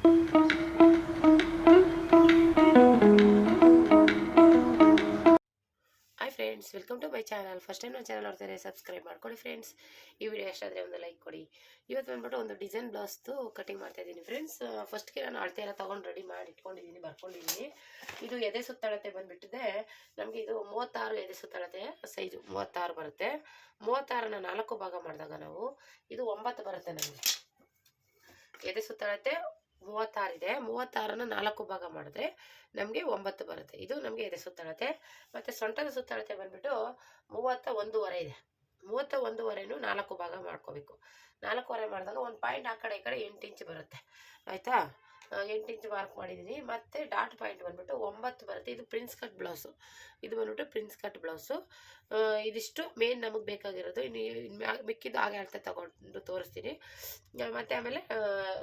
Hi friends, welcome to my channel. First time ನನ್ನ channel ನೋಡ್ತಾರೆ subscribe ಮಾಡ್ಕೊಳ್ಳಿ friends. ಈ ವಿಡಿಯೋ ಎಷ್ಟಾದರೆ ಒಂದು ಲೈಕ್ ಕೊಡಿ. ಇವತ್ತು ಬಂದ್ಬಿಟ್ಟು ಒಂದು ಡಿಸೈನ್ ಬ್ಲೌಸ್ದು ಕಟಿಂಗ್ ಮಾಡ್ತಾ ಇದ್ದೀನಿ ಫ್ರೆಂಡ್ಸ್. ಫಸ್ಟ್ಗೆ ನಾನು ಅಳತೆ ಎಲ್ಲ ತೊಗೊಂಡು ರೆಡಿ ಮಾಡಿ ಇಟ್ಕೊಂಡಿದ್ದೀನಿ, ಬರ್ಕೊಂಡಿದ್ದೀನಿ. ಇದು ಎದೆ ಸುತ್ತಳತೆ ಬಂದುಬಿಟ್ಟಿದೆ ನಮಗೆ. ಇದು 36 ಎದೆ ಸುತ್ತಳತೆ ಸೈಜು 36 ಬರುತ್ತೆ. 36ನ 4 ಭಾಗ ಮಾಡಿದಾಗ ನಾವು ಇದು 9 ಬರುತ್ತೆ. ನಮಗೆ ಎದೆ ಸುತ್ತಳತೆ 36 ಇದೆ. 36ನ 4 ಭಾಗ ಮಾಡಿದ್ರೆ ನಮಗೆ 9 ಬರುತ್ತೆ. ಇದು ನಮಗೆ ಎದೆ ಸುತ್ತಳತೆ. ಮತ್ತು ಸೊಂಟದ ಸುತ್ತಳತೆ ಬಂದ್ಬಿಟ್ಟು 31.5 ಇದೆ. 31.5ನು 4 ಭಾಗ ಮಾಡ್ಕೋಬೇಕು. 4 ಮಾಡಿದಾಗ ಒಂದು ಪಾಯಿಂಟ್ ಆ ಕಡೆ ಈ ಕಡೆ 8 ಇಂಚ್ ಬರುತ್ತೆ. ಆಯಿತಾ? 8 ಇಂಚ್ ಮಾರ್ಕ್ ಮಾಡಿದ್ದೀನಿ. ಮತ್ತು ಡಾಟ್ ಪಾಯಿಂಟ್ ಬಂದ್ಬಿಟ್ಟು 9 ಬರುತ್ತೆ. ಇದು ಪ್ರಿನ್ಸ್ ಕಟ್ ಬ್ಲೌಸು. ಇದು ಬಂದ್ಬಿಟ್ಟು ಪ್ರಿನ್ಸ್ ಕಟ್ ಬ್ಲೌಸು. ಇದಿಷ್ಟು ಮೇನ್ ನಮಗೆ ಬೇಕಾಗಿರೋದು. ಇನ್ನು ಮಿಕ್ಕಿದ್ದು ಹಾಗೆ ಅಳತೆ ತಗೊಂಡು ತೋರಿಸ್ತೀನಿ. ಮತ್ತು ಆಮೇಲೆ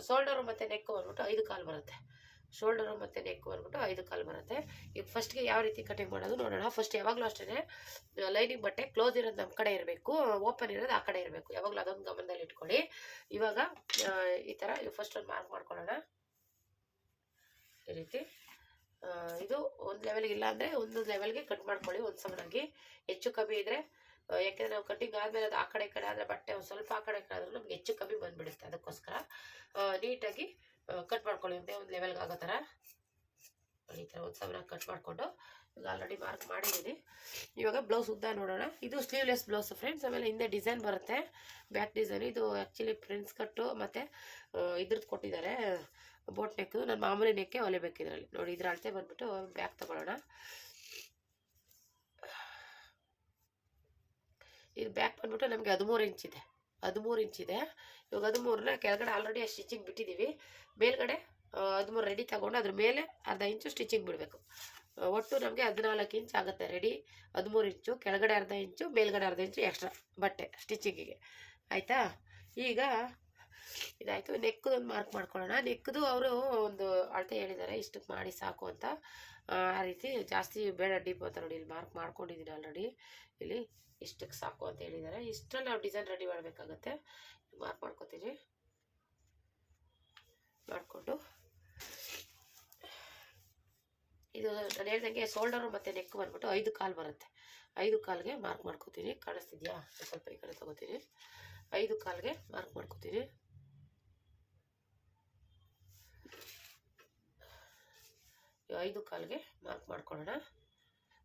ಶೋಲ್ಡರು ಮತ್ತು ನೆಕ್ಕು ಬಂದ್ಬಿಟ್ಟು 5 ಕಾಲು ಬರುತ್ತೆ. ಶೋಲ್ಡರು ಮತ್ತು ನೆಕ್ ಬಂದ್ಬಿಟ್ಟು 5 ಕಾಲು ಬರುತ್ತೆ. ಈಗ ಫಸ್ಟ್ಗೆ ಯಾವ ರೀತಿ ಕಟಿಂಗ್ ಮಾಡೋದು ನೋಡೋಣ. ಫಸ್ಟ್ ಯಾವಾಗಲೂ ಅಷ್ಟೇ ಲೈನಿಂಗ್ ಬಟ್ಟೆ ಕ್ಲೋಸ್ ಇರೋದು ನಮ್ಮ ಕಡೆ ಇರಬೇಕು, ಓಪನ್ ಇರೋದು ಆ ಕಡೆ ಇರಬೇಕು. ಯಾವಾಗಲೂ ಅದೊಂದು ಗಮನದಲ್ಲಿ ಇಟ್ಕೊಳ್ಳಿ. ಇವಾಗ ಈ ಥರ ಫಸ್ಟ್ ಒಂದು ಮಾರ್ಕ್ ಮಾಡ್ಕೊಳ್ಳೋಣ. ಈ ರೀತಿ ಇದು ಒಂದು ಲೆವೆಲ್ಗೆ ಇಲ್ಲ ಅಂದರೆ ಒಂದು ಲೆವೆಲ್ಗೆ ಕಟ್ ಮಾಡ್ಕೊಳ್ಳಿ. ಒಂದು ಸಮಾನಾಗಿ ಹೆಚ್ಚು ಕಮ್ಮಿ ಇದ್ದರೆ, ಯಾಕೆಂದರೆ ನಾವು ಕಟ್ಟಿಂಗ್ ಆದಮೇಲೆ ಅದು ಆ ಕಡೆ ಈ ಕಡೆ ಆದರೆ ಬಟ್ಟೆ ಒಂದು ಸ್ವಲ್ಪ ಆ ಕಡೆ ಈ ಕಡೆ ಆದರೂ ನಮ್ಗೆ ಹೆಚ್ಚು ಕಮ್ಮಿ ಬಂದುಬಿಡುತ್ತೆ. ಅದಕ್ಕೋಸ್ಕರ ನೀಟಾಗಿ ಕಟ್ ಮಾಡ್ಕೊಳ್ಳಿ. ಒಂದು ಲೆವೆಲ್ಗೆ ಆಗೋ ಥರ ಈ ಥರ ಒಂದು ಸಮಾನಾಗಿ ಕಟ್ ಮಾಡಿಕೊಂಡು ಈಗ ಆಲ್ರೆಡಿ ಮಾರ್ಕ್ ಮಾಡಿದ್ದೀನಿ. ಇವಾಗ ಬ್ಲೌಸ್ ಉದ್ದ ನೋಡೋಣ. ಇದು ಸ್ಲೀವ್ಲೆಸ್ ಬ್ಲೌಸ್ ಫ್ರೆಂಡ್ಸ್. ಆಮೇಲೆ ಹಿಂದೆ ಡಿಸೈನ್ ಬರುತ್ತೆ, ಬ್ಯಾಕ್ ಡಿಸೈನ್. ಇದು ಆ್ಯಕ್ಚುಲಿ ಪ್ರಿನ್ಸ್ ಕಟ್ಟು ಮತ್ತು ಇದ್ರದ್ದು ಕೊಟ್ಟಿದ್ದಾರೆ ಬೋಟ್ ನೆಕ್. ನಾನು ಮಾಮೂಲಿ ನೆಕ್ಕೆ ಹೊಲಿಬೇಕು ಇದರಲ್ಲಿ. ನೋಡಿ, ಇದ್ರ ಅಳತೆ ಬಂದ್ಬಿಟ್ಟು ಬ್ಯಾಕ್ ತಗೊಳ್ಳೋಣ. ಇದು ಬ್ಯಾಕ್ ಬಂದ್ಬಿಟ್ಟು ನಮಗೆ 13 ಇಂಚ್ ಇದೆ. 13 ಇಂಚ್ ಇದೆ. ಇವಾಗ 13ನ ಕೆಳಗಡೆ ಆಲ್ರೆಡಿ ಸ್ಟಿಚಿಂಗ್ ಬಿಟ್ಟಿದ್ದೀವಿ. ಮೇಲ್ಗಡೆ 13 ರೆಡಿ ತಗೊಂಡು ಅದ್ರ ಮೇಲೆ ಅರ್ಧ ಇಂಚು ಸ್ಟಿಚಿಂಗ್ ಬಿಡಬೇಕು. ಒಟ್ಟು ನಮಗೆ 14 ಇಂಚ್ ಆಗುತ್ತೆ ರೆಡಿ. 13 ಇಂಚು ಕೆಳಗಡೆ ಅರ್ಧ ಇಂಚು, ಮೇಲ್ಗಡೆ ಅರ್ಧ ಇಂಚು ಎಕ್ಸ್ಟ್ರಾ ಬಟ್ಟೆ ಸ್ಟಿಚಿಂಗಿಗೆ. ಆಯಿತಾ? ಈಗ ಇದಾಯಿತು. ನೆಕ್ಕದೊಂದು ಮಾರ್ಕ್ ಮಾಡ್ಕೊಳ್ಳೋಣ. ನೆಕ್ಕದು ಅವರು ಒಂದು ಅಳತೆ ಹೇಳಿದ್ದಾರೆ, ಇಷ್ಟಕ್ಕೆ ಮಾಡಿ ಸಾಕು ಅಂತ. ಆ ರೀತಿ ಜಾಸ್ತಿ ಬೇಡ ಡೀಪ್ ಅಂತ. ನೋಡಿ, ಇಲ್ಲಿ ಮಾರ್ಕ್ ಮಾಡ್ಕೊಂಡಿದ್ದೀನಿ ಆಲ್ರೆಡಿ. ಇಲ್ಲಿ ಇಷ್ಟಕ್ಕೆ ಸಾಕು ಅಂತ ಹೇಳಿದ್ದಾರೆ. ಇಷ್ಟರಲ್ಲಿ ನಾವು ಡಿಸೈನ್ ರೆಡಿ ಮಾಡಬೇಕಾಗತ್ತೆ. ಮಾರ್ಕ್ ಮಾಡ್ಕೊತೀನಿ. ಮಾಡಿಕೊಂಡು ಇದು ನಾನು ಹೇಳ್ದಂಗೆ ಶೋಲ್ಡರು ಮತ್ತು ನೆಕ್ ಬಂದ್ಬಿಟ್ಟು 5 ಕಾಲು ಬರುತ್ತೆ. 5 ಕಾಲಿಗೆ ಮಾರ್ಕ್ ಮಾಡ್ಕೊತೀನಿ. ಕಾಣಿಸ್ತಿದ್ಯಾ? ಸ್ವಲ್ಪ ಈ ಕಡೆ ತಗೋತೀನಿ. 5 ಕಾಲಿಗೆ ಮಾರ್ಕ್ ಮಾಡ್ಕೊತೀನಿ. ಐದು ಕಾಲಿಗೆ ಮಾರ್ಕ್ ಮಾಡ್ಕೊಳ್ಳೋಣ.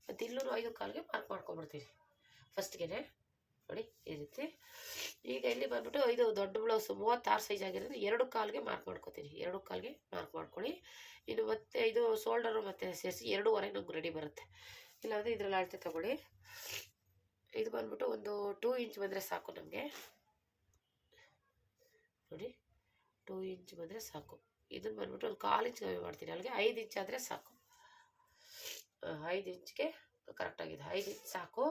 ಮತ್ತು ಇಲ್ಲೂ 5 ಕಾಲಿಗೆ ಮಾರ್ಕ್ ಮಾಡ್ಕೊಂಡ್ಬಿಡ್ತೀನಿ ಫಸ್ಟ್ಗೆ. ನೋಡಿ, ಈ ರೀತಿ. ಈಗ ಇಲ್ಲಿ ಬಂದ್ಬಿಟ್ಟು ಇದು ದೊಡ್ಡ ಬ್ಲೌಸು 36 ಸೈಜ್ ಆಗಿರೋದು 2 ಕಾಲಿಗೆ ಮಾರ್ಕ್ ಮಾಡ್ಕೊತೀನಿ. 2 ಕಾಲಿಗೆ ಮಾರ್ಕ್ ಮಾಡ್ಕೊಳ್ಳಿ. ಇನ್ನು ಮತ್ತೆ ಇದು ಶೋಲ್ಡರು ಮತ್ತು ಸೇರಿಸಿ 2.5 ನಮ್ಗೆ ರೆಡಿ ಬರುತ್ತೆ. ಇಲ್ಲಾಂದರೆ ಇದರಲ್ಲಿ ಅಳತೆ ತಗೊಳ್ಳಿ. ಇದು ಬಂದ್ಬಿಟ್ಟು ಒಂದು 2 ಇಂಚ್ ಬಂದರೆ ಸಾಕು ನಮಗೆ. ನೋಡಿ, 2 ಇಂಚ್ ಬಂದರೆ ಸಾಕು. ಇದನ್ನು ಬಂದ್ಬಿಟ್ಟು ಒಂದು 1/4 ಇಂಚ್ ಕಮ್ಮಿ ಮಾಡ್ತೀನಿ. ಅಲ್ಲಿಗೆ 5 ಇಂಚ್ ಆದರೆ ಸಾಕು. 5 ಇಂಚ್ಗೆ ಕರೆಕ್ಟಾಗಿದೆ. 5 ಇಂಚ್ ಸಾಕು.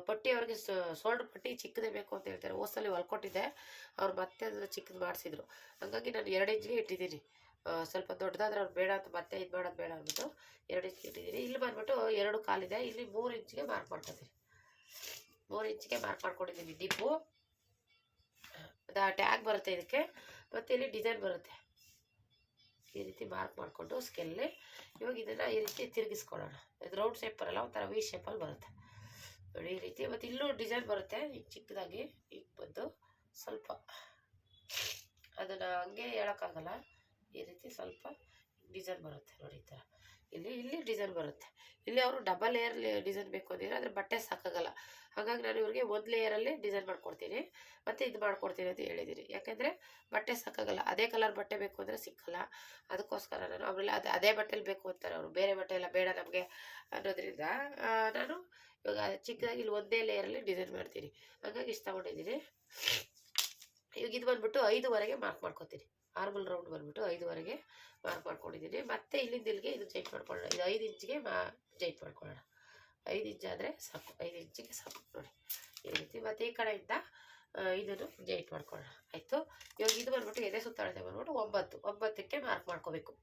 ಪಟ್ಟಿ ಅವ್ರಿಗೆ ಶೋಲ್ಡರ್ ಪಟ್ಟಿ ಚಿಕ್ಕದೇ ಬೇಕು ಅಂತ ಹೇಳ್ತಾರೆ. ಹೋಸಲ್ಲಿ ಹೊಲ್ಕೊಟ್ಟಿದ್ದೆ, ಅವ್ರು ಮತ್ತೆ ಅದನ್ನು ಚಿಕ್ಕದು ಮಾಡಿಸಿದ್ರು. ಹಾಗಾಗಿ ನಾನು 2 ಇಂಚ್ಗೆ ಇಟ್ಟಿದ್ದೀನಿ. ಸ್ವಲ್ಪ ದೊಡ್ಡದಾದ್ರೆ ಅವ್ರು ಬೇಡ ಅಂತ ಮತ್ತೆ ಇದು ಮಾಡೋದು ಬೇಡ ಅಂದ್ಬಿಟ್ಟು 2 ಇಂಚ್ಗೆ ಇಟ್ಟಿದ್ದೀನಿ. ಇಲ್ಲಿ ಬಂದ್ಬಿಟ್ಟು 2 ಕಾಲಿದೆ. ಇಲ್ಲಿ 3 ಇಂಚ್ಗೆ ಮಾರ್ಕ್ ಮಾಡ್ಕೊತೀನಿ. 3 ಇಂಚ್ಗೆ ಮಾರ್ಕ್ ಮಾಡ್ಕೊಂಡಿದ್ದೀನಿ. ಡಿಪ್ಪು ಟ್ಯಾಗ್ ಬರುತ್ತೆ ಇದಕ್ಕೆ. ಮತ್ತು ಇಲ್ಲಿ ಡಿಸೈನ್ ಬರುತ್ತೆ. ಈ ರೀತಿ ಮಾರ್ಕ್ ಮಾಡಿಕೊಂಡು ಸ್ಕೆಲ್ಲಿ ಇವಾಗ ಇದನ್ನು ಈ ರೀತಿ ತಿರುಗಿಸ್ಕೊಳ್ಳೋಣ. ಇದು ರೌಂಡ್ ಶೇಪ್ ಬರಲ್ಲ, ಒಂಥರ ವಿ ಶೇಪಲ್ಲಿ ಬರುತ್ತೆ. ನೋಡಿ, ಈ ರೀತಿ. ಮತ್ತು ಇಲ್ಲೂ ಡಿಸೈನ್ ಬರುತ್ತೆ ಈಗ ಚಿಕ್ಕದಾಗಿ. ಈಗ ಬಂದು ಸ್ವಲ್ಪ ಅದನ್ನು ಹಂಗೆ ಹೇಳೋಕ್ಕಾಗಲ್ಲ. ಈ ರೀತಿ ಸ್ವಲ್ಪ ಡಿಸೈನ್ ಬರುತ್ತೆ. ನೋಡಿ, ಈ ಥರ ಇಲ್ಲಿ ಡಿಸೈನ್ ಬರುತ್ತೆ. ಇಲ್ಲಿ ಅವರು ಡಬಲ್ ಲೇಯರ್ ಡಿಸೈನ್ ಬೇಕು ಅಂದಿದ್ರೆ ಆದರೆ ಬಟ್ಟೆ ಸಾಕಾಗಲ್ಲ. ಹಾಗಾಗಿ ನಾನು ಇವ್ರಿಗೆ 1 ಲೇಯರಲ್ಲಿ ಡಿಸೈನ್ ಮಾಡ್ಕೊಡ್ತೀನಿ ಮತ್ತು ಇದು ಮಾಡ್ಕೊಡ್ತೀನಿ ಅಂತ ಹೇಳಿದ್ದೀನಿ. ಯಾಕೆಂದರೆ ಬಟ್ಟೆ ಸಾಕಾಗಲ್ಲ. ಅದೇ ಕಲರ್ ಬಟ್ಟೆ ಬೇಕು ಅಂದರೆ ಸಿಕ್ಕಲ್ಲ. ಅದಕ್ಕೋಸ್ಕರ ನಾನು ಅವರೆಲ್ಲ ಅದೇ ಬಟ್ಟೆಲಿ ಬೇಕು ಅಂತಾರೆ. ಅವರು ಬೇರೆ ಬಟ್ಟೆ ಎಲ್ಲ ಬೇಡ ನಮಗೆ ಅನ್ನೋದ್ರಿಂದ ನಾನು ಇವಾಗ ಚಿಕ್ಕದಾಗಿ ಇಲ್ಲಿ 1 ಲೇಯರಲ್ಲಿ ಡಿಸೈನ್ ಮಾಡ್ತೀನಿ. ಹಾಗಾಗಿ ಇಷ್ಟು ತಗೊಂಡಿದ್ದೀನಿ. ಇವಾಗ ಇದು ಬಂದ್ಬಿಟ್ಟು 5ವರೆಗೆ ಮಾರ್ಕ್ ಮಾಡ್ಕೊತೀನಿ. ಆರ್ಮಲ್ ರೌಂಡ್ ಬಂದ್ಬಿಟ್ಟು 5ವರೆಗೆ ಮಾರ್ಕ್ ಮಾಡ್ಕೊಂಡಿದ್ದೀನಿ. ಮತ್ತೆ ಇಲ್ಲಿಂದ ಇಲ್ಲಿಗೆ ಇದು ಜೈಟ್ ಮಾಡ್ಕೊಳ್ಳೋಣ. ಇದು 5 ಇಂಚ್ಗೆ ಜೈಟ್ ಮಾಡ್ಕೊಳ್ಳೋಣ. 5 ಇಂಚ್ ಆದರೆ ಸಾಕು. 5 ಇಂಚಿಗೆ ಸಾಕು. ನೋಡಿ, ಈ ರೀತಿ. ಮತ್ತು ಈ ಕಡೆಯಿಂದ ಇದನ್ನು ಜೈಟ್ ಮಾಡ್ಕೊಳ್ಳೋಣ. ಆಯಿತು. ಇವಾಗ ಇದು ಬಂದ್ಬಿಟ್ಟು ಎದೆ ಸುತ್ತಳತೆ ಬಂದ್ಬಿಟ್ಟು 9ಕ್ಕೆ ಮಾರ್ಕ್ ಮಾಡ್ಕೋಬೇಕು.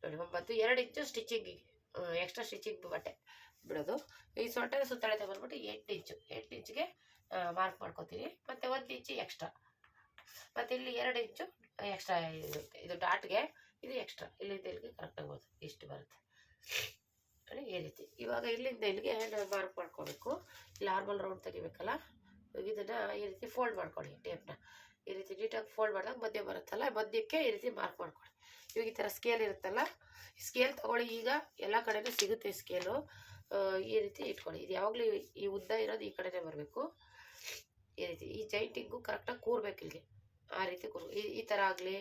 ನೋಡಿ, 9. 2 ಇಂಚು ಸ್ಟಿಚಿಂಗಿಗೆ ಎಕ್ಸ್ಟ್ರಾ ಸ್ಟಿಚಿಂಗ್ ಬಟ್ಟೆ ಬಿಡೋದು. ಈ ಸೊಂಟದ ಸುತ್ತಳತೆ ಬಂದ್ಬಿಟ್ಟು 8 ಇಂಚು. 8 ಇಂಚಿಗೆ ಮಾರ್ಕ್ ಮಾಡ್ಕೊತೀನಿ. ಮತ್ತು 1 ಇಂಚು ಎಕ್ಸ್ಟ್ರಾ. ಮತ್ತು ಇಲ್ಲಿ 2 ಇಂಚು ಎಕ್ಸ್ಟ್ರಾ ಇರುತ್ತೆ. ಇದು ಡಾಟ್ಗೆ ಇದು ಎಕ್ಸ್ಟ್ರಾ, ಇಲ್ಲಿಂದ ಇಲ್ಲಿಗೆ ಕರೆಕ್ಟಾಗಿ ಬರುತ್ತೆ, ಇಷ್ಟು ಬರುತ್ತೆ ನೋಡಿ ಈ ರೀತಿ. ಇವಾಗ ಇಲ್ಲಿಂದ ಇಲ್ಲಿಗೆ ನಾವು ಮಾರ್ಕ್ ಮಾಡ್ಕೋಬೇಕು. ಇಲ್ಲಿ ನಾರ್ಮಲ್ ರೌಂಡ್ ತೆಗಿಬೇಕಲ್ಲ. ಇವಾಗ ಇದನ್ನು ಈ ರೀತಿ ಫೋಲ್ಡ್ ಮಾಡ್ಕೊಳ್ಳಿ, ಟೇಪ್ನ ಈ ರೀತಿ ನೀಟಾಗಿ ಫೋಲ್ಡ್ ಮಾಡಿದಾಗ ಮಧ್ಯ ಬರುತ್ತಲ್ಲ, ಮಧ್ಯಕ್ಕೆ ಈ ರೀತಿ ಮಾರ್ಕ್ ಮಾಡ್ಕೊಳ್ಳಿ. ಇವಾಗ ಈ ಥರ ಸ್ಕೇಲ್ ಇರುತ್ತಲ್ಲ, ಸ್ಕೇಲ್ ತಗೊಳ್ಳಿ. ಈಗ ಎಲ್ಲ ಕಡೆನೂ ಸಿಗುತ್ತೆ ಸ್ಕೇಲು. ಈ ರೀತಿ ಇಟ್ಕೊಳ್ಳಿ. ಇದು ಯಾವಾಗಲೂ ಈ ಉದ್ದ ಇರೋದು ಈ ಕಡೆನೇ ಬರಬೇಕು. ಈ ರೀತಿ ಈ ಜೈಂಟಿಂಗು ಕರೆಕ್ಟಾಗಿ ಕೂರ್ಬೇಕು ಇಲ್ಲಿಗೆ, ಆ ರೀತಿ ಈ ಥರ ಆಗಲಿ,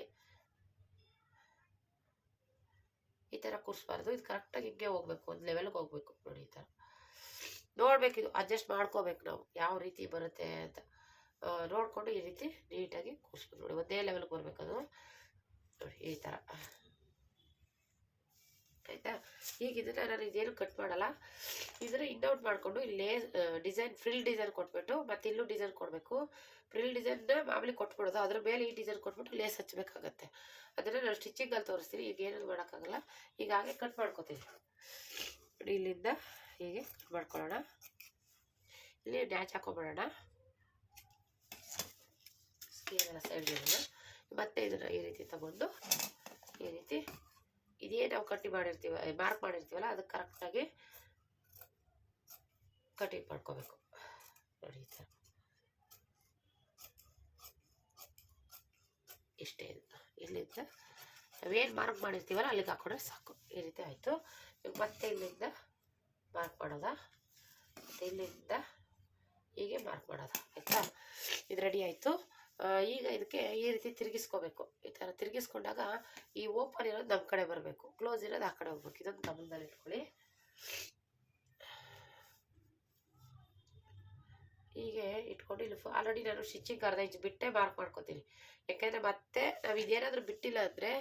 ಈ ಥರ ಕೂರಿಸ್ಬಾರ್ದು. ಇದು ಕರೆಕ್ಟಾಗಿ ಹಿಂಗೆ ಹೋಗ್ಬೇಕು, ಒಂದು ಲೆವೆಲ್ಗೆ ಹೋಗ್ಬೇಕು ನೋಡಿ. ಈ ಥರ ನೋಡ್ಬೇಕು, ಇದು ಅಡ್ಜಸ್ಟ್ ಮಾಡ್ಕೋಬೇಕು ನಾವು ಯಾವ ರೀತಿ ಬರುತ್ತೆ ಅಂತ ನೋಡಿಕೊಂಡು ಈ ರೀತಿ ನೀಟಾಗಿ ಕೂರಿಸ್ಬೇಕು ನೋಡಿ. ಒಂದೇ ಲೆವೆಲ್ಗೆ ಬರಬೇಕದು ನೋಡಿ, ಈ ಥರ ಆಯಿತಾ. ಈಗ ಇದನ್ನು ನಾನು ಇದೇನು ಕಟ್ ಮಾಡಲ್ಲ, ಇದನ್ನು ಇನ್ನೌಟ್ ಮಾಡಿಕೊಂಡು ಇಲ್ಲಿ ಡಿಸೈನ್ ಫ್ರಿಲ್ ಡಿಸೈನ್ ಕೊಟ್ಬಿಟ್ಟು ಮತ್ತೆ ಇಲ್ಲೂ ಡಿಸೈನ್ ಕೊಡಬೇಕು. ಫ್ರಿಲ್ ಡಿಸೈನ್ನ ಮಾಮೂಲಿ ಕೊಟ್ಬಿಡೋದು, ಅದ್ರ ಮೇಲೆ ಈ ಡಿಸೈನ್ ಕೊಟ್ಬಿಟ್ಟು ಲೇಸ್ ಹಚ್ಚಬೇಕಾಗತ್ತೆ. ಅದನ್ನು ನಾನು ಸ್ಟಿಚಿಂಗಲ್ಲಿ ತೋರಿಸ್ತೀನಿ. ಈಗ ಏನೇನು ಮಾಡೋಕ್ಕಾಗಲ್ಲ, ಈಗ ಹಾಗೆ ಕಟ್ ಮಾಡ್ಕೊತೀನಿ ನೋಡಿ. ಇಲ್ಲಿಂದ ಹೀಗೆ ಕಟ್ ಮಾಡ್ಕೊಳ್ಳೋಣ. ಇಲ್ಲಿ ಡ್ಯಾಚ್ ಹಾಕೊಂಬಿಡೋಣ, ಸ್ಕೇಲೆಲ್ಲ ಸೈಡ್ ಇರೋಣ. ಮತ್ತೆ ಇದನ್ನು ಈ ರೀತಿ ತಗೊಂಡು ಈ ರೀತಿ ಇದೇ ನಾವು ಕಟ್ಟಿಂಗ್ ಮಾಡಿರ್ತೀವ, ಮಾರ್ಕ್ ಮಾಡಿರ್ತೀವಲ್ಲ, ಅದಕ್ಕೆ ಕರೆಕ್ಟಾಗಿ ಕಟಿಂಗ್ ಮಾಡ್ಕೋಬೇಕು ನೋಡಿ. ಈ ಥರ ಇಷ್ಟೇ. ಇಲ್ಲಿಂದ ನಾವೇನು ಮಾರ್ಕ್ ಮಾಡಿರ್ತೀವಲ್ಲ ಅಲ್ಲಿಗೆ ಹಾಕೊಂಡ್ರೆ ಸಾಕು. ಈ ರೀತಿ ಆಯಿತು. ಈಗ ಮತ್ತೆ ಇಲ್ಲಿಂದ ಮಾರ್ಕ್ ಮಾಡೋದ, ಮತ್ತು ಇಲ್ಲಿಂದ ಹೀಗೆ ಮಾರ್ಕ್ ಮಾಡೋದ, ಆಯಿತಾ. ಇದು ರೆಡಿ ಆಯಿತು. ಈಗ ಇದಕ್ಕೆ ಈ ರೀತಿ ತಿರುಗಿಸ್ಕೋಬೇಕು. ಈ ಥರ ತಿರುಗಿಸ್ಕೊಂಡಾಗ ಈ ಓಪನ್ ಇರೋದು ನಮ್ಮ ಕಡೆ ಬರಬೇಕು, ಕ್ಲೋಸ್ ಇರೋದು ಆ ಕಡೆ ಹೋಗ್ಬೇಕು. ಇದೊಂದು ಗಮನದಲ್ಲಿ ಇಟ್ಕೊಳ್ಳಿ. ಹೀಗೆ ಇಟ್ಕೊಂಡು ಇಲ್ಲಿ ಆಲ್ರೆಡಿ ನಾನು ಸ್ಟಿಚಿಂಗ್ ಅರ್ಧ ಇಂಚ್ ಬಿಟ್ಟೆ ಮಾರ್ಕ್ ಮಾಡ್ಕೊತೀನಿ. ಯಾಕೆಂದರೆ ಮತ್ತೆ ನಾವು ಇದೇನಾದರೂ ಬಿಟ್ಟಿಲ್ಲ ಅಂದರೆ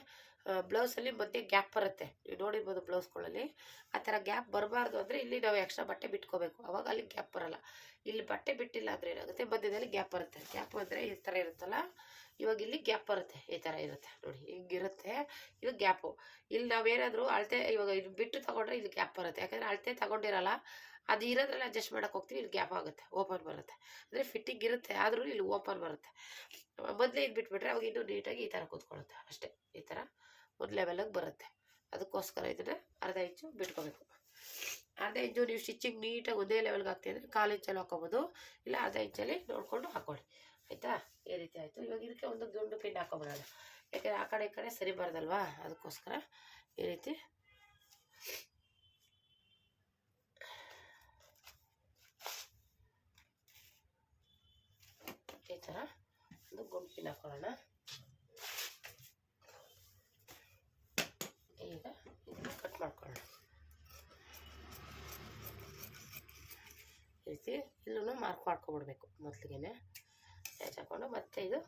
ಬ್ಲೌಸಲ್ಲಿ ಮಧ್ಯೆ ಗ್ಯಾಪ್ ಬರುತ್ತೆ. ನೀವು ನೋಡಿರ್ಬೋದು ಬ್ಲೌಸ್ಗಳಲ್ಲಿ ಆ ಥರ ಗ್ಯಾಪ್ ಬರಬಾರ್ದು ಅಂದರೆ ಇಲ್ಲಿ ನಾವು ಎಕ್ಸ್ಟ್ರಾ ಬಟ್ಟೆ ಬಿಟ್ಕೋಬೇಕು, ಅವಾಗ ಅಲ್ಲಿ ಗ್ಯಾಪ್ ಬರೋಲ್ಲ. ಇಲ್ಲಿ ಬಟ್ಟೆ ಬಿಟ್ಟಿಲ್ಲ ಅಂದರೆ ಏನಾಗುತ್ತೆ, ಮಧ್ಯದಲ್ಲಿ ಗ್ಯಾಪ್ ಬರುತ್ತೆ. ಗ್ಯಾಪ್ ಅಂದರೆ ಈ ಥರ ಇರುತ್ತಲ್ಲ, ಇವಾಗ ಇಲ್ಲಿ ಗ್ಯಾಪ್ ಬರುತ್ತೆ, ಈ ಥರ ಇರುತ್ತೆ ನೋಡಿ, ಹಿಂಗಿರುತ್ತೆ. ಇದು ಗ್ಯಾಪು. ಇಲ್ಲಿ ನಾವೇನಾದರೂ ಅಳತೆ ಇವಾಗ ಇದು ಬಿಟ್ಟು ತೊಗೊಂಡ್ರೆ ಇಲ್ಲಿ ಗ್ಯಾಪ್ ಬರುತ್ತೆ. ಯಾಕಂದರೆ ಅಳತೆ ತೊಗೊಂಡಿರಲ್ಲ, ಅದು ಇರೋದ್ರಲ್ಲಿ ಅಡ್ಜಸ್ಟ್ ಮಾಡೋಕೆ ಹೋಗ್ತೀವಿ, ಇಲ್ಲಿ ಗ್ಯಾಪ್ ಆಗುತ್ತೆ, ಓಪನ್ ಬರುತ್ತೆ. ಅಂದರೆ ಫಿಟ್ಟಿಂಗ್ ಇರುತ್ತೆ, ಆದರೂ ಇಲ್ಲಿ ಓಪನ್ ಬರುತ್ತೆ. ಮೊದಲೇ ಇದು ಬಿಟ್ಬಿಟ್ರೆ ಅವಾಗ ಇನ್ನೂ ನೀಟಾಗಿ ಈ ಥರ ಕೂತ್ಕೊಳ್ಳುತ್ತೆ ಅಷ್ಟೇ. ಈ ಥರ ಒಂದು ಲೆವೆಲಿಗೆ ಬರುತ್ತೆ. ಅದಕ್ಕೋಸ್ಕರ ಇದನ್ನು ಅರ್ಧ ಇಂಚು ಬಿಟ್ಕೋಬೇಕು. ಅರ್ಧ ಇಂಚು ನೀವು ಸ್ಟಿಚಿಂಗ್ ನೀಟಾಗಿ ಒಂದೇ ಲೆವೆಲ್ಗೆ ಹಾಕ್ತೀವಿ ಅಂದರೆ 1/4 ಇಂಚಲ್ಲಿ ಹಾಕೋಬೋದು, ಇಲ್ಲ ಅರ್ಧ ಇಂಚಲ್ಲಿ ನೋಡಿಕೊಂಡು ಹಾಕ್ಕೊಳ್ಳಿ, ಆಯಿತಾ. ಈ ರೀತಿ ಆಯಿತು. ಇವಾಗ ಇದಕ್ಕೆ ಒಂದು ದುಂಡು ಪಿನ್ ಹಾಕೊಂಬಿಡೋಣ, ಯಾಕೆಂದರೆ ಆ ಕಡೆ ಈ ಕಡೆ ಸರಿ ಬರೋದಲ್ವಾ, ಅದಕ್ಕೋಸ್ಕರ ಈ ರೀತಿ ಈ ಥರ ಒಂದು ಗುಂಡು ಪಿನ್ ಹಾಕೊಳ್ಳೋಣ. ಈಗ ಇದನ್ನು ಕಟ್ ಮಾಡ್ಕೊಳ್ಳೋಣ ಈ ರೀತಿ. ಇಲ್ಲೂ ಮಾರ್ಕ್ ಮಾಡ್ಕೊಬಿಡ್ಬೇಕು ಮೊದಲಿಗೆ ಹಾಕೊಂಡು, ಮತ್ತೆ ಇದು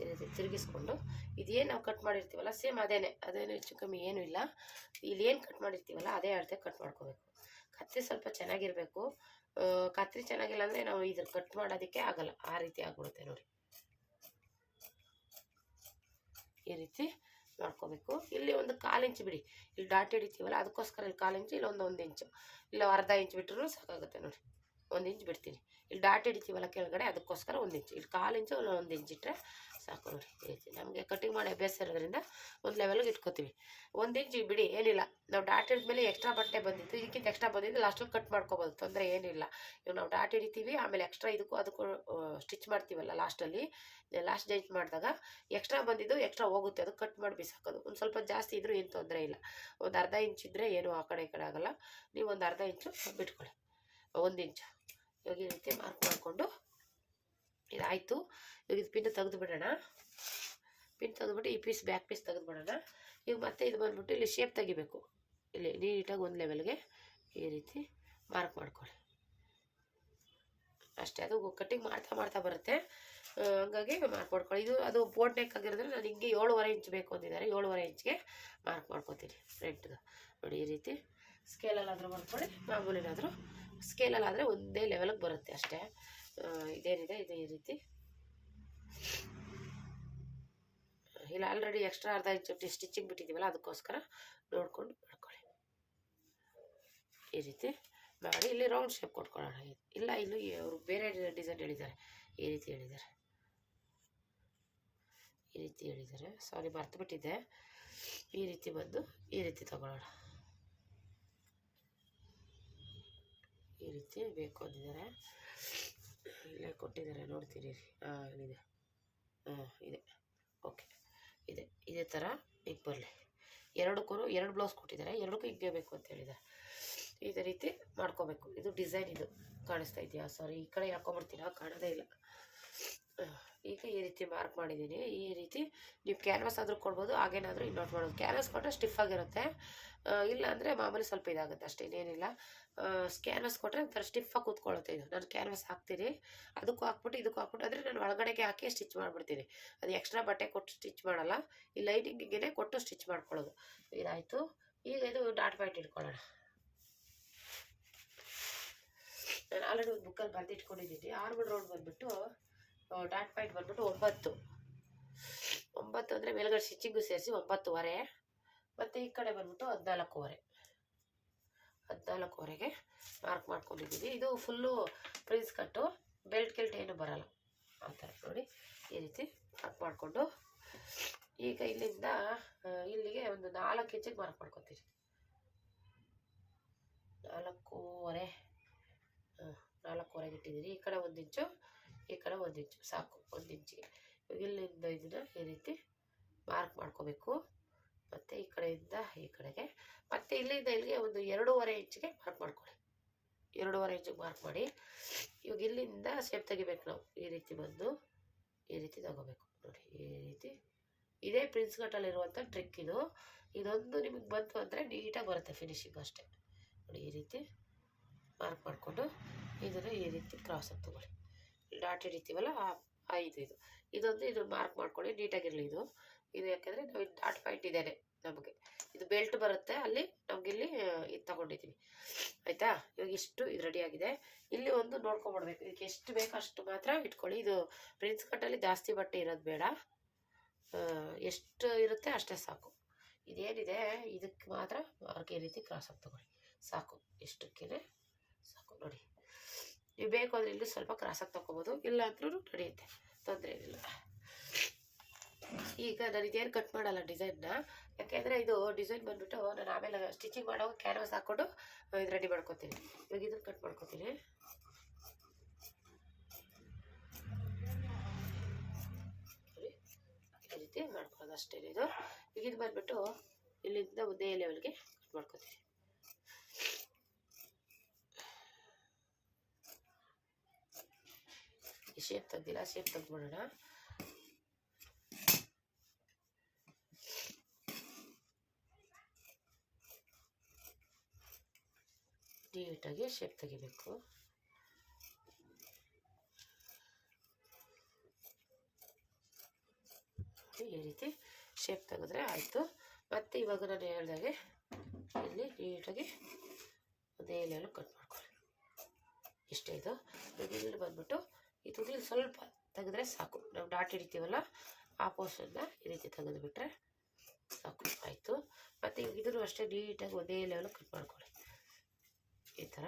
ಈ ರೀತಿ ತಿರುಗಿಸ್ಕೊಂಡು ಇದೇನು ನಾವು ಕಟ್ ಮಾಡಿರ್ತೀವಲ್ಲ ಸೇಮ್ ಅದೇನೇ ಹೆಚ್ಚು ಕಮ್ಮಿ ಏನೂ ಇಲ್ಲ. ಇಲ್ಲಿ ಏನು ಕಟ್ ಮಾಡಿರ್ತೀವಲ್ಲ ಅದೇ ಅಳತೆ ಕಟ್ ಮಾಡ್ಕೋಬೇಕು. ಕತ್ರಿ ಸ್ವಲ್ಪ ಚೆನ್ನಾಗಿರಬೇಕು. ಕತ್ರಿ ಚೆನ್ನಾಗಿಲ್ಲ ಅಂದರೆ ನಾವು ಇದು ಕಟ್ ಮಾಡೋದಕ್ಕೆ ಆಗಲ್ಲ, ಆ ರೀತಿ ಆಗ್ಬಿಡುತ್ತೆ ನೋಡಿ. ಈ ರೀತಿ ಮಾಡ್ಕೋಬೇಕು. ಇಲ್ಲಿ ಒಂದು 1/4 ಇಂಚು ಬಿಡಿ, ಇಲ್ಲಿ ಡಾಟ್ ಹಿಡಿತೀವಲ್ಲ ಅದಕ್ಕೋಸ್ಕರ ಇಲ್ಲಿ 1/4 ಇಂಚು, ಇಲ್ಲ ಒಂದು ಇಂಚು, ಇಲ್ಲ ಅರ್ಧ ಇಂಚು ಬಿಟ್ಟರು ಸಾಕಾಗುತ್ತೆ ನೋಡಿ. 1 ಇಂಚ್ ಬಿಡ್ತೀನಿ. ಇಲ್ಲಿ ಡಾಟ್ ಹಿಡಿತೀವಲ್ಲ ಕೆಳಗಡೆ, ಅದಕ್ಕೋಸ್ಕರ 1 ಇಂಚು, ಇಲ್ಲಿ 1/4 ಇಂಚು, 1 ಇಂಚ್ ಇಟ್ಟರೆ ಸಾಕು ನೋಡಿ. ಈ ರೀತಿ ನಮಗೆ ಕಟಿಂಗ್ ಮಾಡಿ ಅಭ್ಯಾಸ ಇರೋದ್ರಿಂದ ಒಂದು ಲೆವೆಲ್ಗೆ ಇಟ್ಕೋತೀವಿ. 1 ಇಂಚ್ ಬಿಡಿ, ಏನಿಲ್ಲ. ನಾವು ಡಾಟ್ ಹಿಡಿದ್ಮೇಲೆ ಎಕ್ಸ್ಟ್ರಾ ಬಟ್ಟೆ ಬಂದಿತ್ತು, ಇದಕ್ಕಿಂತ ಎಕ್ಸ್ಟ್ರಾ ಬಂದಿದ್ದು ಲಾಸ್ಟಲ್ಲಿ ಕಟ್ ಮಾಡ್ಕೋಬೋದು, ತೊಂದರೆ ಏನಿಲ್ಲ. ಇವಾಗ ನಾವು ಡಾಟ್ ಹಿಡಿತೀವಿ, ಆಮೇಲೆ ಎಕ್ಸ್ಟ್ರಾ ಇದಕ್ಕೂ ಅದಕ್ಕೂ ಸ್ಟಿಚ್ ಮಾಡ್ತೀವಲ್ಲ ಲಾಸ್ಟಲ್ಲಿ, ಲಾಸ್ಟ್ ಜೈಂಟ್ ಮಾಡಿದಾಗ ಎಕ್ಸ್ಟ್ರಾ ಬಂದಿದ್ದು ಎಕ್ಸ್ಟ್ರಾ ಹೋಗುತ್ತೆ, ಅದು ಕಟ್ ಮಾಡಿ ಬಿಸಾಕೋದು. ಒಂದು ಸ್ವಲ್ಪ ಜಾಸ್ತಿ ಇದ್ದರೂ ಏನು ತೊಂದರೆ ಇಲ್ಲ. ಒಂದು ಅರ್ಧ ಇಂಚ್ ಇದ್ದರೆ ಏನು ಆ ಕಡೆ ಈ ಕಡೆ ಆಗೋಲ್ಲ. ನೀವು ಒಂದು ಅರ್ಧ ಇಂಚು ಬಿಟ್ಕೊಳ್ಳಿ, 1 ಇಂಚು. ಇವಾಗ ಈ ರೀತಿ ಮಾರ್ಕ್ ಮಾಡಿಕೊಂಡು ಇದಾಯಿತು. ಇವಾಗ ಇದು ಪಿನ್ ತೆಗೆದು ಬಿಡೋಣ. ಪಿನ್ ತೆಗೆದುಬಿಟ್ಟು ಈ ಪೀಸ್ ಬ್ಯಾಕ್ ಪೀಸ್ ತೆಗೆದು ಬಿಡೋಣ. ಈಗ ಮತ್ತೆ ಇದು ಬಂದುಬಿಟ್ಟು ಇಲ್ಲಿ ಶೇಪ್ ತೆಗಿಬೇಕು. ಇಲ್ಲಿ ನೀಟಾಗಿ ಒಂದು ಲೆವೆಲ್ಗೆ ಈ ರೀತಿ ಮಾರ್ಕ್ ಮಾಡ್ಕೊಳ್ಳಿ ಅಷ್ಟೇ. ಅದು ಕಟ್ಟಿಂಗ್ ಮಾಡ್ತಾ ಮಾಡ್ತಾ ಬರುತ್ತೆ, ಹಂಗಾಗಿ ಮಾರ್ಕ್ ಮಾಡ್ಕೊಳ್ಳಿ. ಇದು ಅದು ಬೋಟ್ ನೆಕ್ ಆಗಿರೋದ್ರೆ ನಾನು ಹಿಂಗೆ 7.5 ಇಂಚ್ ಬೇಕು ಅಂದಿದ್ದಾರೆ, 7.5 ಇಂಚ್ಗೆ ಮಾರ್ಕ್ ಮಾಡ್ಕೊತೀನಿ ಫ್ರಂಟ್ದು ನೋಡಿ. ಈ ರೀತಿ ಸ್ಕೇಲಲ್ಲಾದರೂ ಮಾಡ್ಕೊಳ್ಳಿ, ಮಾಮೂಲಿನಾದರೂ ಸ್ಕೇಲಲ್ಲಾದರೆ ಒಂದೇ ಲೆವೆಲ್ಗೆ ಬರುತ್ತೆ ಅಷ್ಟೇ. ಇದೇನಿದೆ ಇದು ಈ ರೀತಿ. ಇಲ್ಲ ಆಲ್ರೆಡಿ ಎಕ್ಸ್ಟ್ರಾ ಅರ್ಧ ಇಂಚು ಸ್ಟಿಚಿಂಗ್ ಬಿಟ್ಟಿದ್ದೀವಲ್ಲ, ಅದಕ್ಕೋಸ್ಕರ ನೋಡ್ಕೊಂಡು ಮಾಡ್ಕೊಳ್ಳಿ. ಈ ರೀತಿ ಮಾಡಿ ಇಲ್ಲಿ ರೌಂಡ್ ಶೇಪ್ ಕೊಟ್ಕೊಳ್ಳೋಣ. ಇಲ್ಲ ಇಲ್ಲಿ ಅವರು ಬೇರೆ ಡಿಸೈನ್ ಹೇಳಿದ್ದಾರೆ, ಈ ರೀತಿ ಹೇಳಿದ್ದಾರೆ. ಈ ರೀತಿ ಹೇಳಿದ್ದಾರೆ, ಸಾರಿ ಮರ್ತುಬಿಟ್ಟಿದ್ದೆ. ಈ ರೀತಿ ಬಂದು ಈ ರೀತಿ ತಗೊಳ್ಳೋಣ. ಈ ರೀತಿ ಬೇಕು ಅಂದಿದ್ದಾರೆ, ಇಲ್ಲೇ ಕೊಟ್ಟಿದ್ದಾರೆ ನೋಡ್ತೀರಿ. ಇಲ್ಲಿದೆ, ಇದೆ. ಓಕೆ, ಇದೇ ಥರ ಈಗ ಬರಲಿ. ಎರಡಕ್ಕೂ 2 ಬ್ಲೌಸ್ ಕೊಟ್ಟಿದ್ದಾರೆ, ಎರಡಕ್ಕೂ ಹಿಂಗೆ ಬೇಕು ಅಂತ ಹೇಳಿದ್ದಾರೆ. ಇದೇ ರೀತಿ ಮಾಡ್ಕೋಬೇಕು. ಇದು ಡಿಸೈನ್ ಇದು ಕಾಣಿಸ್ತಾ ಇದೆಯಾ? ಸಾರಿ, ಈ ಕಡೆ ಹಾಕೊಂಡ್ಬಿಡ್ತೀರಾ, ಕಾಣೋದೇ ಇಲ್ಲ. ಈಗ ಈ ರೀತಿ ಮಾರ್ಕ್ ಮಾಡಿದ್ದೀನಿ. ಈ ರೀತಿ ನೀವು ಕ್ಯಾನ್ವಾಸ್ ಆದರೂ ಕೊಡ್ಬೋದು, ಹಾಗೇನಾದರೂ ಇನ್ನೋಟ್ ಮಾಡೋದು. ಕ್ಯಾನ್ವಾಸ್ ಕೊಟ್ಟರೆ ಸ್ಟಿಫ್ ಆಗಿರುತ್ತೆ, ಇಲ್ಲ ಅಂದರೆ ಮಾಮೂಲಿ ಸ್ವಲ್ಪ ಇದಾಗುತ್ತೆ ಅಷ್ಟೇ, ಇನ್ನೇನಿಲ್ಲ. ಕ್ಯಾನ್ವಾಸ್ ಕೊಟ್ಟರೆ ಒಂಥರ ಸ್ಟಿಫಾಗಿ ಕೂತ್ಕೊಳ್ಳುತ್ತೆ. ಇದು ನಾನು ಕ್ಯಾನ್ವಾಸ್ ಹಾಕ್ತೀನಿ, ಅದಕ್ಕೂ ಹಾಕ್ಬಿಟ್ಟು ಇದಕ್ಕೂ ಹಾಕ್ಬಿಟ್ಟು, ಅಂದರೆ ನಾನು ಒಳಗಡೆಗೆ ಹಾಕಿ ಸ್ಟಿಚ್ ಮಾಡಿಬಿಡ್ತೀನಿ. ಅದು ಎಕ್ಸ್ಟ್ರಾ ಬಟ್ಟೆ ಕೊಟ್ಟು ಸ್ಟಿಚ್ ಮಾಡಲ್ಲ, ಈ ಲೈನಿಂಗಿಗೆ ಕೊಟ್ಟು ಸ್ಟಿಚ್ ಮಾಡ್ಕೊಳ್ಳೋದು. ಇದಾಯಿತು. ಈಗ ಇದು ಡಾಟ್ ಪಾಯಿಂಟ್ ಇಟ್ಕೊಳ್ಳೋಣ. ನಾನು ಆಲ್ರೆಡಿ ಒಂದು ಬುಕ್ಕಲ್ಲಿ ಬರೆದಿಟ್ಕೊಂಡಿದ್ದೀನಿ. ಆರ್ಮಲ್ ರೌಂಡ್ ಬಂದುಬಿಟ್ಟು ಡಾಟ್ ಪಾಯಿಂಟ್ ಬಂದ್ಬಿಟ್ಟು 9 ಅಂದರೆ ಮೇಲ್ಗಡೆ ಸ್ಟಿಚಿಂಗು ಸೇರಿಸಿ 9.5, ಮತ್ತು ಈ ಕಡೆ ಬಂದ್ಬಿಟ್ಟು 14.5ಗೆ ಮಾರ್ಕ್ ಮಾಡ್ಕೊಂಡಿದ್ದೀವಿ. ಇದು ಫುಲ್ಲು ಪ್ರಿನ್ಸ್ ಕಟ್ಟು, ಬೆಲ್ಟ್ ಏನು ಬರಲ್ಲ ಆ ಥರ ನೋಡಿ. ಈ ರೀತಿ ಮಾರ್ಕ್ ಮಾಡಿಕೊಂಡು ಈಗ ಇಲ್ಲಿಂದ ಇಲ್ಲಿಗೆ ಒಂದು 4 ಇಂಚಿಗೆ ಮಾರ್ಕ್ ಮಾಡ್ಕೊತೀವಿ. 4.5 ಇಟ್ಟಿದ್ದೀರಿ. ಈ ಕಡೆ 1 ಇಂಚು, ಈ ಕಡೆ 1 ಇಂಚು ಸಾಕು, 1 ಇಂಚಿಗೆ. ಇಲ್ಲಿಂದ ಇದನ್ನು ಈ ರೀತಿ ಮಾರ್ಕ್ ಮಾಡ್ಕೋಬೇಕು. ಮತ್ತು ಈ ಕಡೆಯಿಂದ ಈ ಕಡೆಗೆ, ಮತ್ತು ಇಲ್ಲಿಂದ ಇಲ್ಲಿಗೆ ಒಂದು 2.5 ಇಂಚಿಗೆ ಮಾರ್ಕ್ ಮಾಡ್ಕೊಳ್ಳಿ. 2.5 ಇಂಚಿಗೆ ಮಾರ್ಕ್ ಮಾಡಿ. ಇವಾಗ ಇಲ್ಲಿಂದ ಶೇಪ್ ತೆಗಿಬೇಕು ನಾವು. ಈ ರೀತಿ ಬಂದು ಈ ರೀತಿ ತಗೋಬೇಕು ನೋಡಿ. ಈ ರೀತಿ ಇದೇ ಪ್ರಿನ್ಸ್ ಕಟ್ಟಲ್ಲಿರುವಂಥ ಟ್ರಿಕ್ ಇದು. ಇದೊಂದು ನಿಮಗೆ ಬಂತು ಅಂದರೆ ನೀಟಾಗಿ ಬರುತ್ತೆ ಫಿನಿಶಿಂಗ್ ಅಷ್ಟೇ ನೋಡಿ. ಈ ರೀತಿ ಮಾರ್ಕ್ ಮಾಡಿಕೊಂಡು ಇದನ್ನು ಈ ರೀತಿ ಕ್ರಾಸಾಗಿ ತೊಗೊಳ್ಳಿ. ಡಾಟ್ ಹಿಡಿತೀವಲ್ಲ ಇದೊಂದು ಇದು ಮಾರ್ಕ್ ಮಾಡ್ಕೊಳ್ಳಿ, ನೀಟಾಗಿರಲಿ. ಇದು ಯಾಕೆಂದರೆ ನಾವು ಡಾಟ್ ಪಾಯಿಂಟ್ ಇದ್ದೇನೆ, ನಮಗೆ ಇದು ಬೆಲ್ಟ್ ಬರುತ್ತೆ, ಅಲ್ಲಿ ನಮಗಿಲ್ಲಿ ಇದು ತಗೊಂಡಿದ್ದೀವಿ. ಆಯಿತಾ? ಇವಾಗ ಇಷ್ಟು ಇದು ರೆಡಿಯಾಗಿದೆ. ಇಲ್ಲಿ ಒಂದು ನೋಡ್ಕೊಂಬಿಡ್ಬೇಕು, ಇದಕ್ಕೆ ಎಷ್ಟು ಬೇಕೋ ಅಷ್ಟು ಮಾತ್ರ ಇಟ್ಕೊಳ್ಳಿ. ಇದು ಪ್ರಿನ್ಸ್ ಕಟ್ಟಲ್ಲಿ ಜಾಸ್ತಿ ಬಟ್ಟೆ ಇರೋದು ಬೇಡ, ಎಷ್ಟು ಇರುತ್ತೆ ಅಷ್ಟೇ ಸಾಕು. ಇದೇನಿದೆ ಇದಕ್ಕೆ ಮಾತ್ರ ಮಾರ್ಕ್ ಈ ರೀತಿ ಕ್ರಾಸಾಗಿ ತೊಗೊಳ್ಳಿ, ಸಾಕು. ಎಷ್ಟಕ್ಕೇ ಸಾಕು ನೋಡಿ. ನೀವು ಬೇಕು ಅಂದರೆ ಇಲ್ಲಿ ಸ್ವಲ್ಪ ಕ್ರಾಸಾಗಿ ತೊಗೊಬೋದು, ಇಲ್ಲ ಅಂದ್ರೂ ನಡೆಯುತ್ತೆ, ತೊಂದರೆ ಏನಿಲ್ಲ. ಈಗ ನಾನು ಇದೇನು ಕಟ್ ಮಾಡಲ್ಲ ಡಿಸೈನ್ನ, ಯಾಕೆಂದರೆ ಇದು ಡಿಸೈನ್ ಬಂದುಬಿಟ್ಟು ನಾನು ಆಮೇಲೆ ಸ್ಟಿಚಿಂಗ್ ಮಾಡುವಾಗ ಕ್ಯಾನ್ವಾಸ್ ಹಾಕ್ಕೊಂಡು ಇದು ರೆಡಿ ಮಾಡ್ಕೊತೀನಿ. ಇವಾಗ ಇದನ್ನು ಕಟ್ ಮಾಡ್ಕೊತೀನಿ. ಈ ರೀತಿ ಮಾಡ್ಕೊಳ್ಳೋದು ಅಷ್ಟೇ. ಇದು ಈಗ ಇದು ಬಂದುಬಿಟ್ಟು ಇಲ್ಲಿಂದ ಒಂದೇ ಲೆವೆಲ್ಗೆ ಕಟ್ ಮಾಡ್ಕೊತೀನಿ. ಈ ಶೇಪ್ ತೆಗ್ದಿಲ್ಲ, ಶೇಪ್ ತೆಗ್ದುಬಿಡೋಣ. ನೀಟಾಗಿ ಶೇಪ್ ತೆಗಿಬೇಕು. ಈ ರೀತಿ ಶೇಪ್ ತೆಗೆದ್ರೆ ಆಯಿತು. ಮತ್ತು ಇವಾಗ ನಾನು ಹೇಳಿದಾಗೆ ಇಲ್ಲಿ ನೀಟಾಗಿ ಅದೇ ಲೆವೆಲ್ ಕಟ್ ಮಾಡ್ಕೊಳ್ಳಿ. ಇಷ್ಟೇ ಇದು. ಇಲ್ಲಿ ಬಂದ್ಬಿಟ್ಟು ಈ ತುದಿಲಿ ಸ್ವಲ್ಪ ತೆಗೆದ್ರೆ ಸಾಕು. ನಾವು ಡಾಟ್ ಹಿಡಿತೀವಲ್ಲ ಆ ಪೋರ್ಷನ್ನ ಈ ರೀತಿ ತೆಗೆದುಬಿಟ್ರೆ ಸಾಕು, ಆಯಿತು. ಮತ್ತು ಇದನ್ನು ಅಷ್ಟೇ ನೀಟಾಗಿ ಒಂದೇ ಲೆವೆಲ್ ಕಟ್ ಮಾಡ್ಕೊಳ್ಳಿ. ಈ ಥರ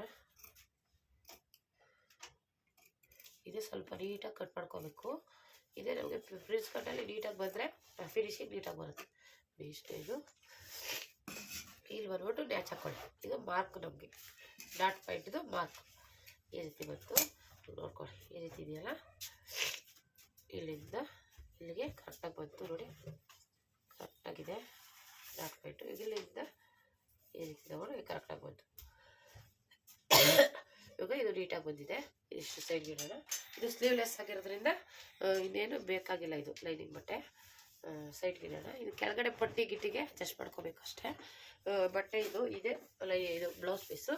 ಇದು ಸ್ವಲ್ಪ ನೀಟಾಗಿ ಕಟ್ ಮಾಡ್ಕೋಬೇಕು. ಇದೇ ನಮಗೆ ಪ್ರಿನ್ಸ್ ಕಟ್ಟಲ್ಲಿ ನೀಟಾಗಿ ಬಂದರೆ ಫಿನಿಶಿಂಗ್ ನೀಟಾಗಿ ಬರುತ್ತೆ. ಇಷ್ಟೇ ಇದು. ಇಲ್ಲಿ ಬಂದ್ಬಿಟ್ಟು ನ್ಯಾಚ್ ಹಾಕ್ಕೊಳ್ಳಿ. ಇದು ಮಾರ್ಕ್, ನಮಗೆ ಡಾಟ್ ಪಾಯಿಂಟ್ದು ಮಾರ್ಕ್ ಈ ರೀತಿ ಬಂತು ನೋಡ್ಕೊಳ್ಳಿ. ಈ ರೀತಿ ಇದೆಯಲ್ಲ, ಇಲ್ಲಿಂದ ಇಲ್ಲಿಗೆ ಕರೆಕ್ಟಾಗಿ ಬಂತು ನೋಡಿ, ಕರೆಕ್ಟಾಗಿದೆ ಡಾಟ್ ಪಾಯಿಂಟು. ಇಲ್ಲಿಂದ ಈ ರೀತಿ ತಗೊಂಡು ಕರೆಕ್ಟಾಗಿ ಬಂತು. ಇವಾಗ ಇದು ನೀಟಾಗಿ ಬಂದಿದೆ. ಇಷ್ಟು ಸೈಡ್ಗೆ ಇಡೋಣ. ಇದು ಸ್ಲೀವ್ಲೆಸ್ ಆಗಿರೋದ್ರಿಂದ ಇನ್ನೇನು ಬೇಕಾಗಿಲ್ಲ, ಇದು ಲೈನಿಂಗ್ ಬಟ್ಟೆ ಸೈಡ್ಗೆ ಇಡೋಣ. ಇದು ಕೆಳಗಡೆ ಪಟ್ಟಿ ಗಿಟ್ಟಿಗೆ ಅಡ್ಜಸ್ಟ್ ಮಾಡ್ಕೋಬೇಕು ಅಷ್ಟೇ. ಬಟ್ಟೆ ಇದು ಇದೆ ಅಲ್ಲ, ಇದು ಬ್ಲೌಸ್ ಪೀಸು.